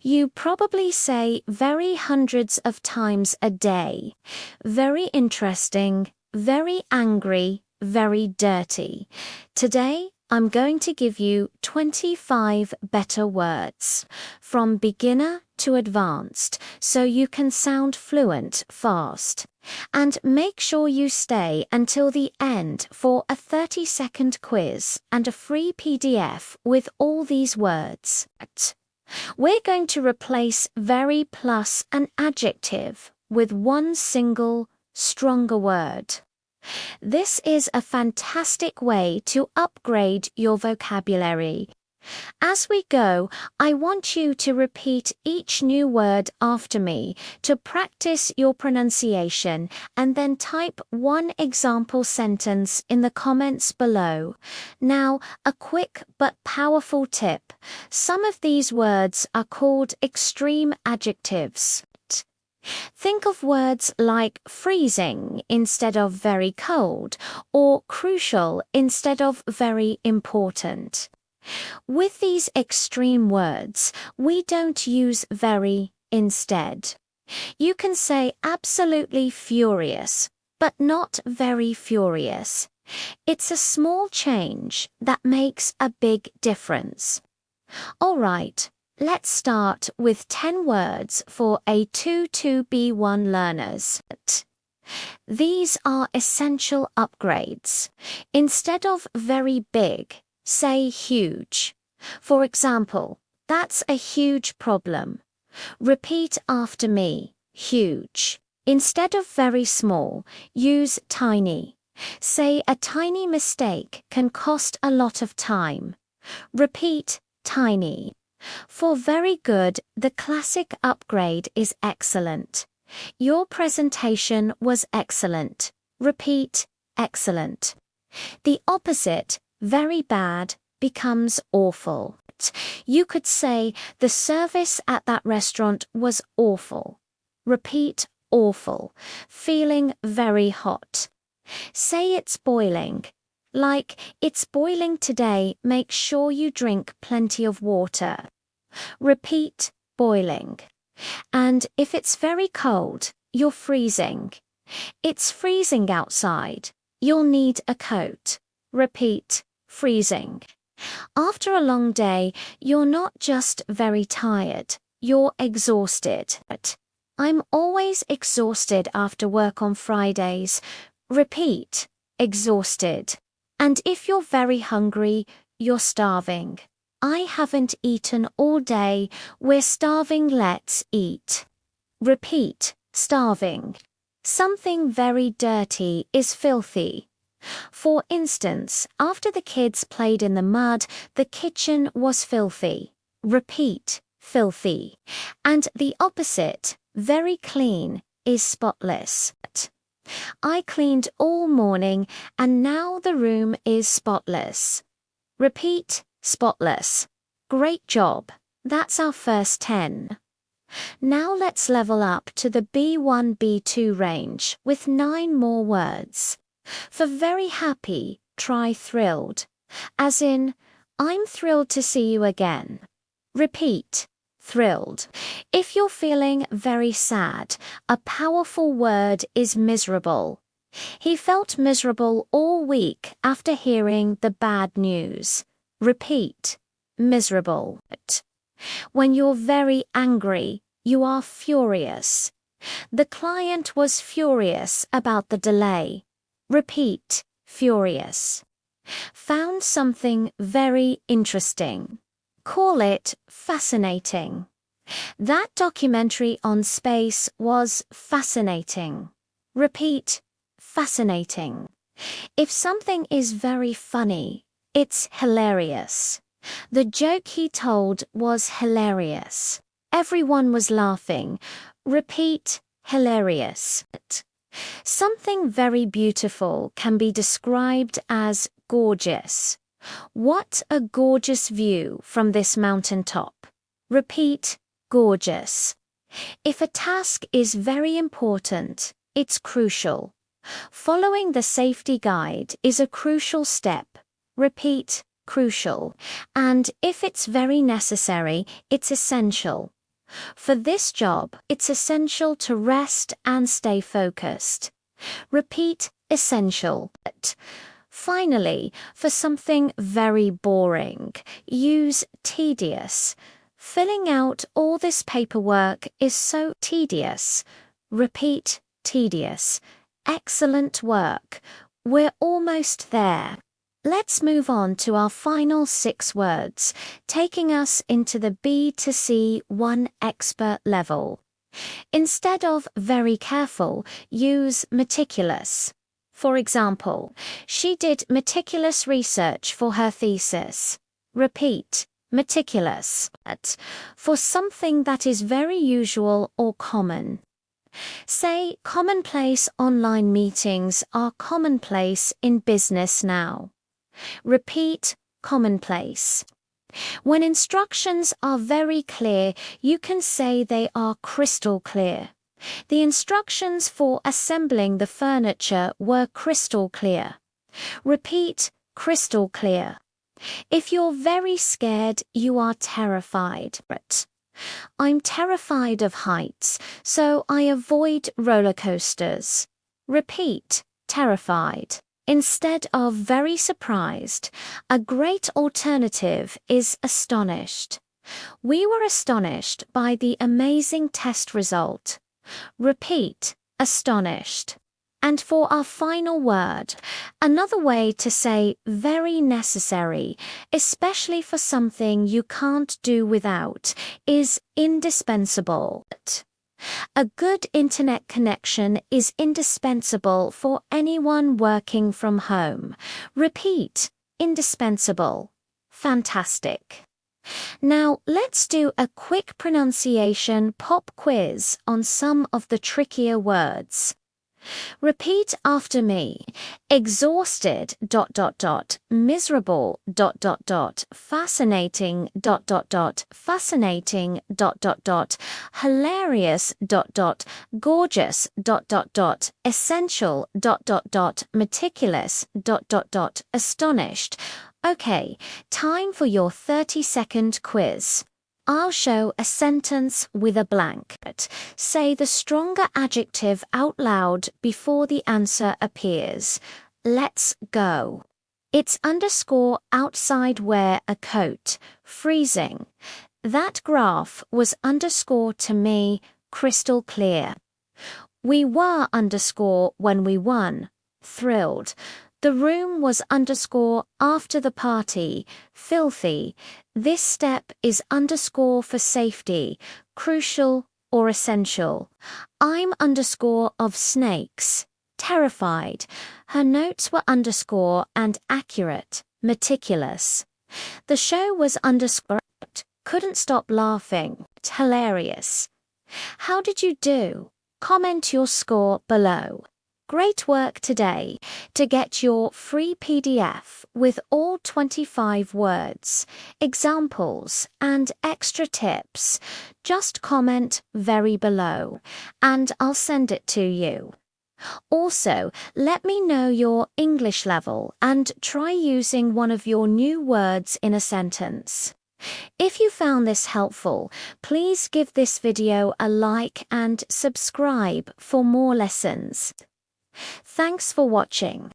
You probably say very hundreds of times a day. Very interesting, very angry, very dirty. Today, I'm going to give you 25 better words, from beginner to advanced, so you can sound fluent fast. And make sure you stay until the end for a 30-second quiz and a free PDF with all these words. We're going to replace very plus an adjective with one single, stronger word. This is a fantastic way to upgrade your vocabulary. As we go, I want you to repeat each new word after me to practice your pronunciation and then type one example sentence in the comments below. Now, a quick but powerful tip. Some of these words are called extreme adjectives. Think of words like freezing instead of very cold, or crucial instead of very important. With these extreme words, we don't use very instead. You can say absolutely furious, but not very furious. It's a small change that makes a big difference. All right. Let's start with 10 words for A2 to B1 learners. These are essential upgrades. Instead of very big, say huge. For example, that's a huge problem. Repeat after me, huge. Instead of very small, use tiny. Say a tiny mistake can cost a lot of time. Repeat tiny. For very good, the classic upgrade is excellent. Your presentation was excellent. Repeat, excellent. The opposite, very bad, becomes awful. You could say, the service at that restaurant was awful. Repeat, awful. Feeling very hot. Say it's boiling. Like, it's boiling today, make sure you drink plenty of water. Repeat, boiling. And if it's very cold, you're freezing. It's freezing outside. You'll need a coat. Repeat, freezing. After a long day, you're not just very tired, you're exhausted. I'm always exhausted after work on Fridays. Repeat, exhausted. And if you're very hungry, you're starving. I haven't eaten all day, we're starving, let's eat. Repeat, starving. Something very dirty is filthy. For instance, after the kids played in the mud, the kitchen was filthy. Repeat, filthy. And the opposite, very clean, is spotless. I cleaned all morning and now the room is spotless. Repeat, spotless. Great job. That's our first 10. Now let's level up to the B1, B2 range with 9 more words. For very happy, try thrilled. As in, I'm thrilled to see you again. Repeat, thrilled. If you're feeling very sad, a powerful word is miserable. He felt miserable all week after hearing the bad news. Repeat, miserable. When you're very angry, you are furious. The client was furious about the delay. Repeat, furious. Found something very interesting. Call it fascinating. That documentary on space was fascinating. Repeat, fascinating. If something is very funny, it's hilarious. The joke he told was hilarious. Everyone was laughing. Repeat, hilarious. Something very beautiful can be described as gorgeous. What a gorgeous view from this mountaintop. Repeat, gorgeous. If a task is very important, it's crucial. Following the safety guide is a crucial step. Repeat, crucial, and if it's very necessary, it's essential. For this job, it's essential to rest and stay focused. Repeat essential. Finally, for something very boring, use tedious. Filling out all this paperwork is so tedious. Repeat tedious. Excellent work. We're almost there. Let's move on to our final 6 words, taking us into the B to C1 expert level. Instead of very careful, use meticulous. For example, she did meticulous research for her thesis. Repeat, meticulous. For something that is very usual or common. Say, commonplace online meetings are commonplace in business now. Repeat, commonplace. When instructions are very clear, you can say they are crystal clear. The instructions for assembling the furniture were crystal clear. Repeat, crystal clear. If you're very scared, you are terrified. I'm terrified of heights, so I avoid roller coasters. Repeat, terrified. Instead of very surprised, a great alternative is astonished. We were astonished by the amazing test result. Repeat, astonished. And for our final word, another way to say very necessary, especially for something you can't do without, is indispensable. A good internet connection is indispensable for anyone working from home. Repeat, indispensable. Fantastic. Now let's do a quick pronunciation pop quiz on some of the trickier words. Repeat after me. Exhausted, miserable, fascinating, fascinating, hilarious, gorgeous, essential, meticulous, astonished. Okay, time for your 30-second quiz. I'll show a sentence with a blank. Say the stronger adjective out loud before the answer appears. Let's go. It's underscore outside wear a coat. Freezing. That graph was underscore to me, crystal clear. We were underscore when we won. Thrilled. The room was underscore after the party, filthy. This step is underscore for safety, crucial or essential. I'm underscore of snakes, terrified. Her notes were underscore and accurate, meticulous. The show was underscore, couldn't stop laughing, hilarious. How did you do? Comment your score below. Great work today. To get your free PDF with all 25 words, examples, and extra tips, just comment very below, and I'll send it to you. Also, let me know your English level and try using one of your new words in a sentence. If you found this helpful, please give this video a like and subscribe for more lessons. Thanks for watching.